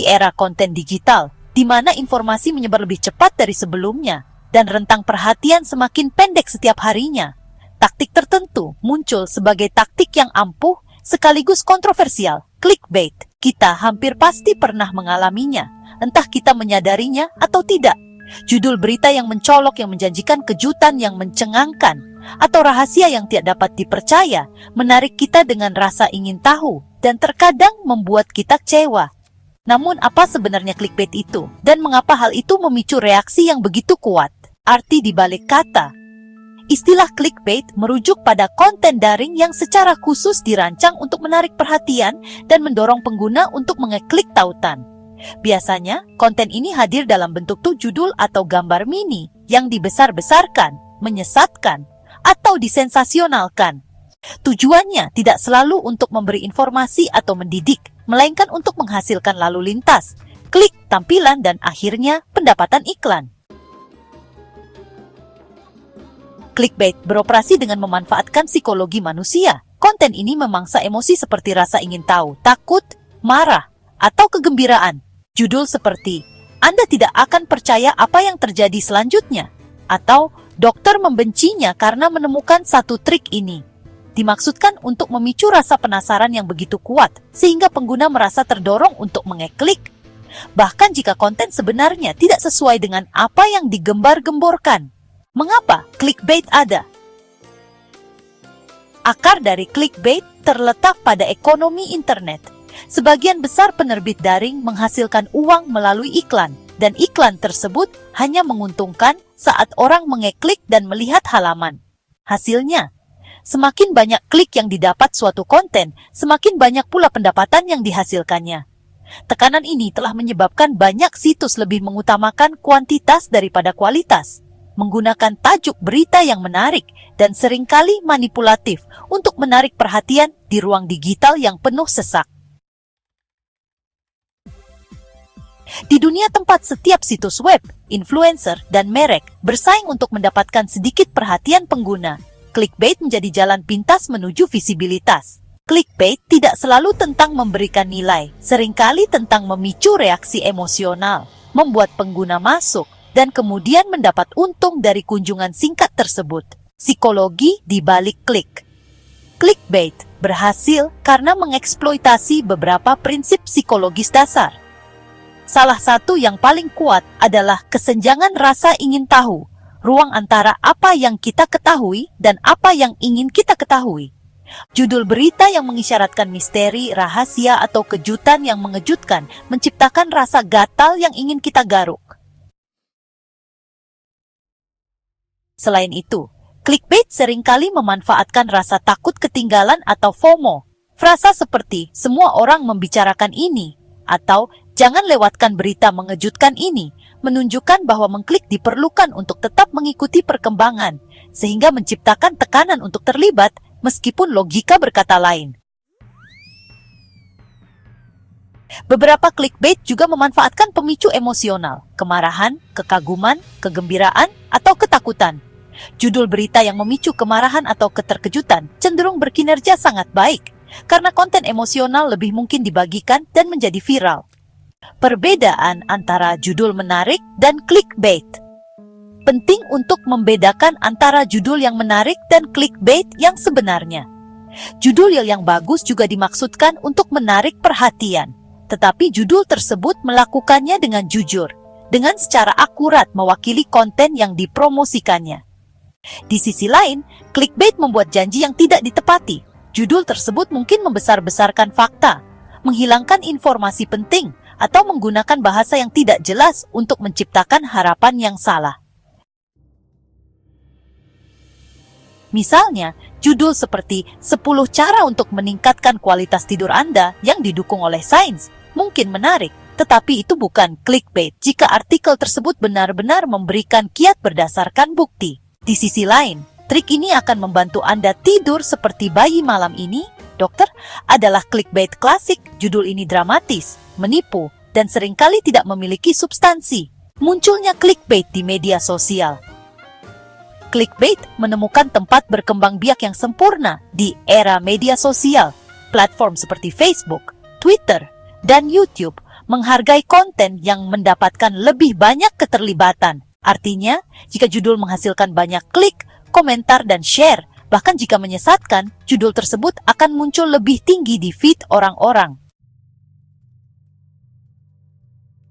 di era konten digital, di mana informasi menyebar lebih cepat dari sebelumnya, dan rentang perhatian semakin pendek setiap harinya, taktik tertentu muncul sebagai taktik yang ampuh sekaligus kontroversial, clickbait. Kita hampir pasti pernah mengalaminya, entah kita menyadarinya atau tidak. Judul berita yang mencolok yang menjanjikan kejutan yang mencengangkan, atau rahasia yang tidak dapat dipercaya, menarik kita dengan rasa ingin tahu, dan terkadang membuat kita kecewa. Namun apa sebenarnya clickbait itu? Dan mengapa hal itu memicu reaksi yang begitu kuat? Arti di balik kata. Istilah clickbait merujuk pada konten daring yang secara khusus dirancang untuk menarik perhatian dan mendorong pengguna untuk mengeklik tautan. Biasanya, konten ini hadir dalam bentuk judul atau gambar mini yang dibesar-besarkan, menyesatkan, atau disensasionalkan. Tujuannya tidak selalu untuk memberi informasi atau mendidik, melainkan untuk menghasilkan lalu lintas, klik, tampilan, dan akhirnya pendapatan iklan. Clickbait beroperasi dengan memanfaatkan psikologi manusia. Konten ini memangsa emosi seperti rasa ingin tahu, takut, marah, atau kegembiraan. Judul seperti, Anda tidak akan percaya apa yang terjadi selanjutnya, atau dokter membencinya karena menemukan satu trik ini, dimaksudkan untuk memicu rasa penasaran yang begitu kuat, sehingga pengguna merasa terdorong untuk mengeklik. Bahkan jika konten sebenarnya tidak sesuai dengan apa yang digembar-gemborkan. Mengapa clickbait ada? Akar dari clickbait terletak pada ekonomi internet. Sebagian besar penerbit daring menghasilkan uang melalui iklan, dan iklan tersebut hanya menguntungkan saat orang mengeklik dan melihat halaman. Hasilnya, semakin banyak klik yang didapat suatu konten, semakin banyak pula pendapatan yang dihasilkannya. Tekanan ini telah menyebabkan banyak situs lebih mengutamakan kuantitas daripada kualitas, menggunakan tajuk berita yang menarik dan seringkali manipulatif untuk menarik perhatian di ruang digital yang penuh sesak. Di dunia tempat setiap situs web, influencer, dan merek bersaing untuk mendapatkan sedikit perhatian pengguna, clickbait menjadi jalan pintas menuju visibilitas. Clickbait tidak selalu tentang memberikan nilai, seringkali tentang memicu reaksi emosional, membuat pengguna masuk, dan kemudian mendapat untung dari kunjungan singkat tersebut. Psikologi di balik klik. Clickbait berhasil karena mengeksploitasi beberapa prinsip psikologis dasar. Salah satu yang paling kuat adalah kesenjangan rasa ingin tahu, ruang antara apa yang kita ketahui dan apa yang ingin kita ketahui. Judul berita yang mengisyaratkan misteri, rahasia, atau kejutan yang mengejutkan menciptakan rasa gatal yang ingin kita garuk. Selain itu, clickbait seringkali memanfaatkan rasa takut ketinggalan atau FOMO. Frasa seperti, semua orang membicarakan ini, atau jangan lewatkan berita mengejutkan ini, menunjukkan bahwa mengklik diperlukan untuk tetap mengikuti perkembangan, sehingga menciptakan tekanan untuk terlibat, meskipun logika berkata lain. Beberapa clickbait juga memanfaatkan pemicu emosional, kemarahan, kekaguman, kegembiraan, atau ketakutan. Judul berita yang memicu kemarahan atau keterkejutan cenderung berkinerja sangat baik, karena konten emosional lebih mungkin dibagikan dan menjadi viral. Perbedaan antara judul menarik dan clickbait. Penting untuk membedakan antara judul yang menarik dan clickbait yang sebenarnya. Judul yang bagus juga dimaksudkan untuk menarik perhatian, tetapi judul tersebut melakukannya dengan jujur, dengan secara akurat mewakili konten yang dipromosikannya. Di sisi lain, clickbait membuat janji yang tidak ditepati. Judul tersebut mungkin membesar-besarkan fakta, menghilangkan informasi penting, atau menggunakan bahasa yang tidak jelas untuk menciptakan harapan yang salah. Misalnya, judul seperti 10 cara untuk meningkatkan kualitas tidur Anda yang didukung oleh sains mungkin menarik, tetapi itu bukan clickbait jika artikel tersebut benar-benar memberikan kiat berdasarkan bukti. Di sisi lain, trik ini akan membantu Anda tidur seperti bayi malam ini, dokter, adalah clickbait klasik. Judul ini dramatis, menipu, dan seringkali tidak memiliki substansi. Munculnya clickbait di media sosial. Clickbait menemukan tempat berkembang biak yang sempurna di era media sosial. Platform seperti Facebook, Twitter, dan YouTube Menghargai konten yang mendapatkan lebih banyak keterlibatan. Artinya, jika judul menghasilkan banyak klik, komentar, dan share, bahkan jika menyesatkan, judul tersebut akan muncul lebih tinggi di feed orang-orang.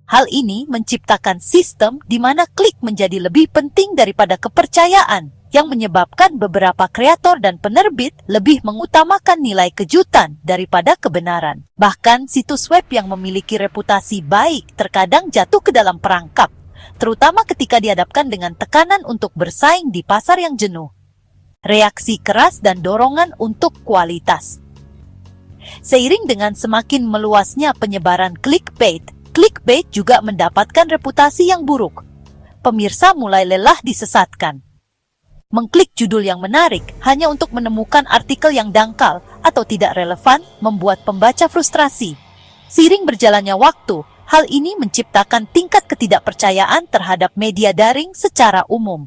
Hal ini menciptakan sistem di mana klik menjadi lebih penting daripada kepercayaan, yang menyebabkan beberapa kreator dan penerbit lebih mengutamakan nilai kejutan daripada kebenaran. Bahkan situs web yang memiliki reputasi baik terkadang jatuh ke dalam perangkap, terutama ketika dihadapkan dengan tekanan untuk bersaing di pasar yang jenuh. Reaksi keras dan dorongan untuk kualitas. Seiring dengan semakin meluasnya penyebaran clickbait juga mendapatkan reputasi yang buruk. Pemirsa mulai lelah disesatkan. Mengklik judul yang menarik hanya untuk menemukan artikel yang dangkal atau tidak relevan membuat pembaca frustrasi. Seiring berjalannya waktu, hal ini menciptakan tingkat ketidakpercayaan terhadap media daring secara umum.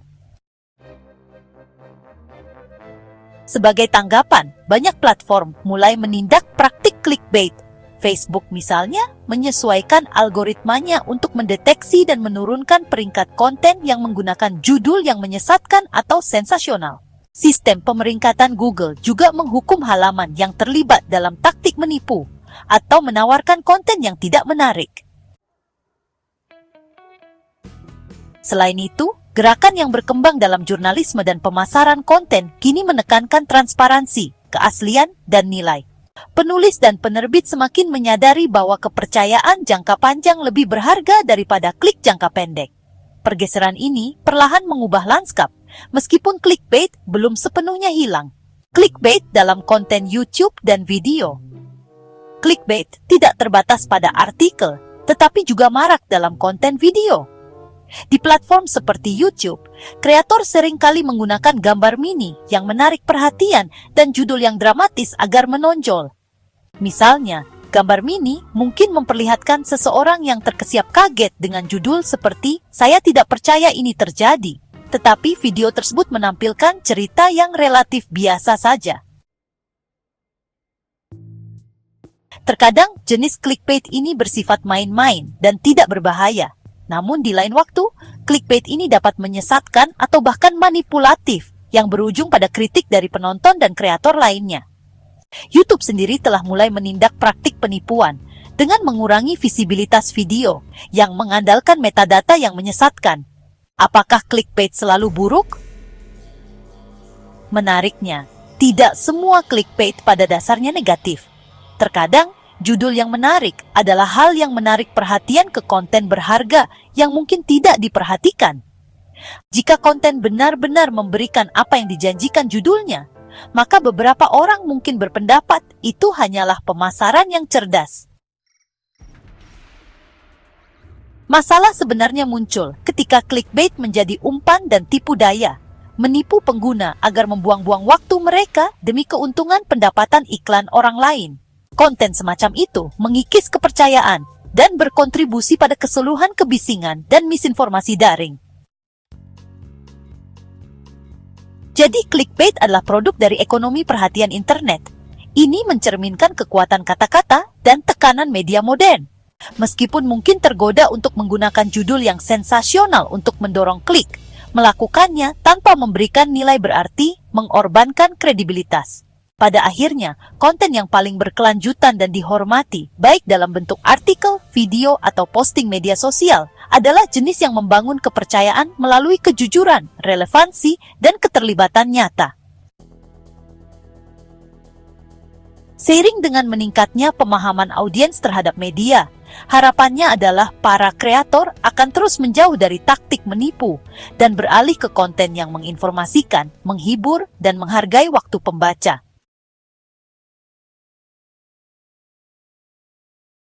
Sebagai tanggapan, banyak platform mulai menindak praktik clickbait. Facebook misalnya menyesuaikan algoritmanya untuk mendeteksi dan menurunkan peringkat konten yang menggunakan judul yang menyesatkan atau sensasional. Sistem pemeringkatan Google juga menghukum halaman yang terlibat dalam taktik menipu atau menawarkan konten yang tidak menarik. Selain itu, gerakan yang berkembang dalam jurnalisme dan pemasaran konten kini menekankan transparansi, keaslian, dan nilai. Penulis dan penerbit semakin menyadari bahwa kepercayaan jangka panjang lebih berharga daripada klik jangka pendek. Pergeseran ini perlahan mengubah lanskap, meskipun clickbait belum sepenuhnya hilang. Clickbait dalam konten YouTube dan video. Clickbait tidak terbatas pada artikel, tetapi juga marak dalam konten video. Di platform seperti YouTube, kreator seringkali menggunakan gambar mini yang menarik perhatian dan judul yang dramatis agar menonjol. Misalnya, gambar mini mungkin memperlihatkan seseorang yang terkesiap kaget dengan judul seperti "Saya tidak percaya ini terjadi", tetapi video tersebut menampilkan cerita yang relatif biasa saja. Terkadang, jenis clickbait ini bersifat main-main dan tidak berbahaya. Namun di lain waktu, clickbait ini dapat menyesatkan atau bahkan manipulatif yang berujung pada kritik dari penonton dan kreator lainnya. YouTube sendiri telah mulai menindak praktik penipuan dengan mengurangi visibilitas video yang mengandalkan metadata yang menyesatkan. Apakah clickbait selalu buruk? Menariknya, tidak semua clickbait pada dasarnya negatif. Terkadang, judul yang menarik adalah hal yang menarik perhatian ke konten berharga yang mungkin tidak diperhatikan. Jika konten benar-benar memberikan apa yang dijanjikan judulnya, maka beberapa orang mungkin berpendapat itu hanyalah pemasaran yang cerdas. Masalah sebenarnya muncul ketika clickbait menjadi umpan dan tipu daya, menipu pengguna agar membuang-buang waktu mereka demi keuntungan pendapatan iklan orang lain. Konten semacam itu mengikis kepercayaan dan berkontribusi pada keseluruhan kebisingan dan misinformasi daring. Jadi clickbait adalah produk dari ekonomi perhatian internet. Ini mencerminkan kekuatan kata-kata dan tekanan media modern. Meskipun mungkin tergoda untuk menggunakan judul yang sensasional untuk mendorong klik, melakukannya tanpa memberikan nilai berarti mengorbankan kredibilitas. Pada akhirnya, konten yang paling berkelanjutan dan dihormati, baik dalam bentuk artikel, video, atau posting media sosial, adalah jenis yang membangun kepercayaan melalui kejujuran, relevansi, dan keterlibatan nyata. Seiring dengan meningkatnya pemahaman audiens terhadap media, harapannya adalah para kreator akan terus menjauh dari taktik menipu dan beralih ke konten yang menginformasikan, menghibur, dan menghargai waktu pembaca.